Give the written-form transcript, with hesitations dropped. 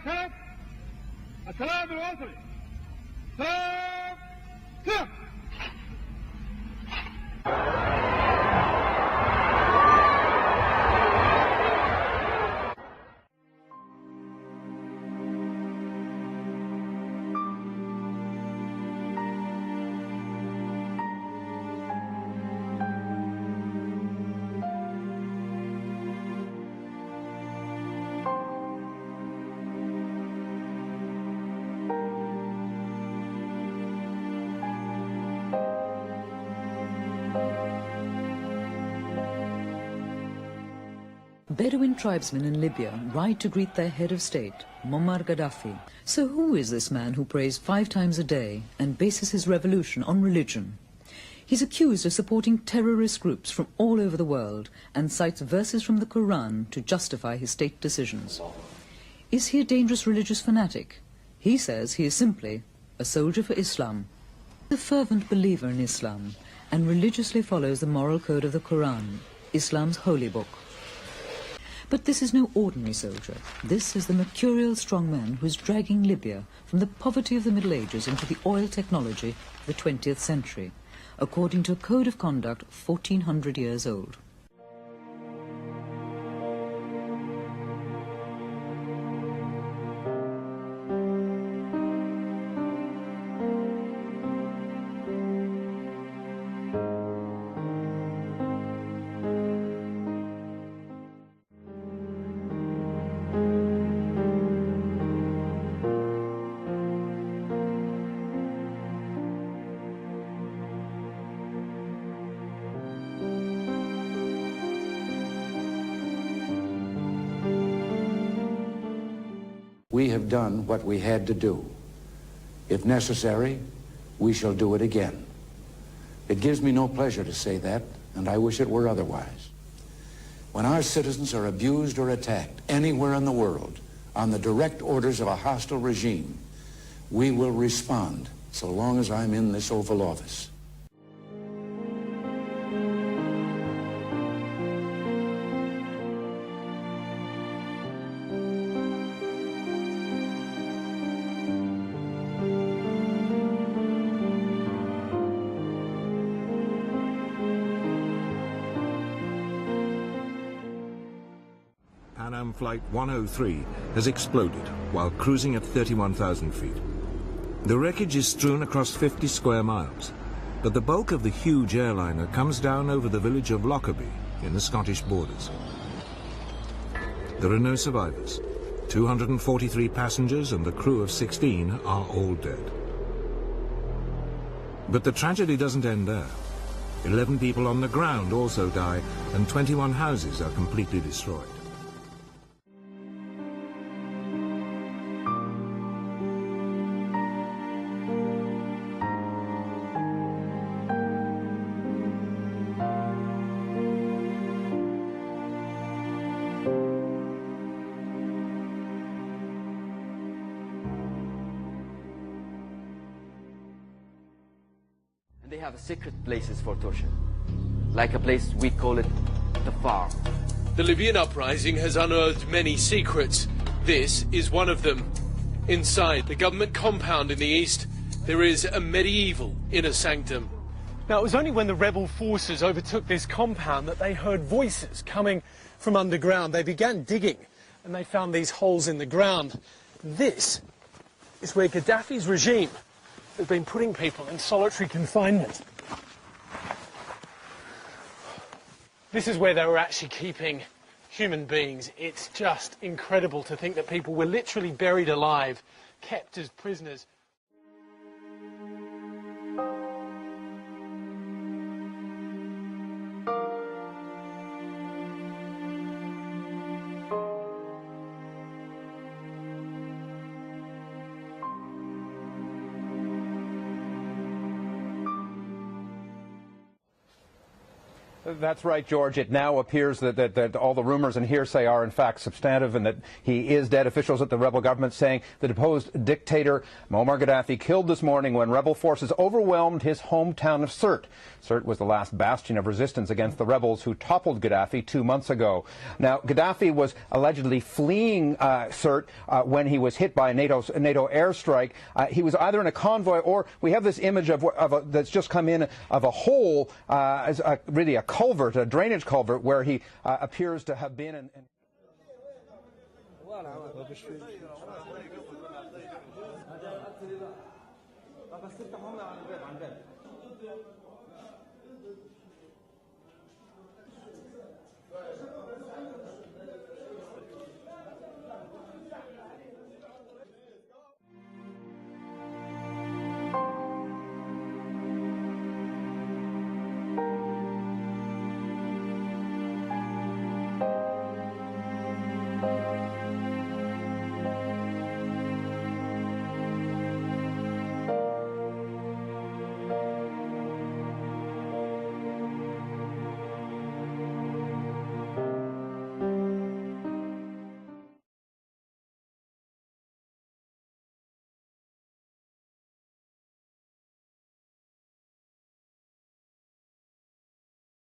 سلف السلام الوطني سلف سلف. Bedouin tribesmen in Libya ride to greet their head of state, Muammar Gaddafi. So who is this man who prays 5 times a day and bases his revolution on religion? He's accused of supporting terrorist groups from all over the world and cites verses from the Quran to justify his state decisions. Is he a dangerous religious fanatic? He says he is simply a soldier for Islam. A fervent believer in Islam and religiously follows the moral code of the Quran, Islam's holy book. But this is no ordinary soldier. This is the mercurial strongman who is dragging Libya from the poverty of the Middle Ages into the oil technology of the 20th century, according to a code of conduct 1400 years old. We have done what we had to do. If necessary, we shall do it again. It gives me no pleasure to say that, and I wish it were otherwise. When our citizens are abused or attacked anywhere in the world on the direct orders of a hostile regime, we will respond so long as I'm in this Oval Office. Pan Am Flight 103 has exploded while cruising at 31,000 feet. The wreckage is strewn across 50 square miles, but the bulk of the huge airliner comes down over the village of Lockerbie in the Scottish borders. There are no survivors. 243 passengers and the crew of 16 are all dead. But the tragedy doesn't end there. 11 people on the ground also die, and 21 houses are completely destroyed. And they have secret places for torture, like a place we call it the farm. The Libyan uprising has unearthed many secrets. This is one of them. Inside the government compound in the east, there is a medieval inner sanctum. Now, it was only when the rebel forces overtook this compound that they heard voices coming from underground. They began digging, and they found these holes in the ground. This is where Gaddafi's regime has been putting people in solitary confinement. This is where they were actually keeping human beings. It's just incredible to think that people were literally buried alive, kept as prisoners. That's right, George. It now appears that all the rumors and hearsay are in fact substantive and that he is dead. Officials at the rebel government saying the deposed dictator Muammar Gaddafi killed this morning when rebel forces overwhelmed his hometown of Sirte. Sirte was the last bastion of resistance against the rebels who toppled Gaddafi 2 months ago. Now, Gaddafi was allegedly fleeing Sirte when he was hit by a NATO airstrike. He was either in a convoy or we have this image that's just come in of a hole, really a culvert, a drainage culvert, where he appears to have been. And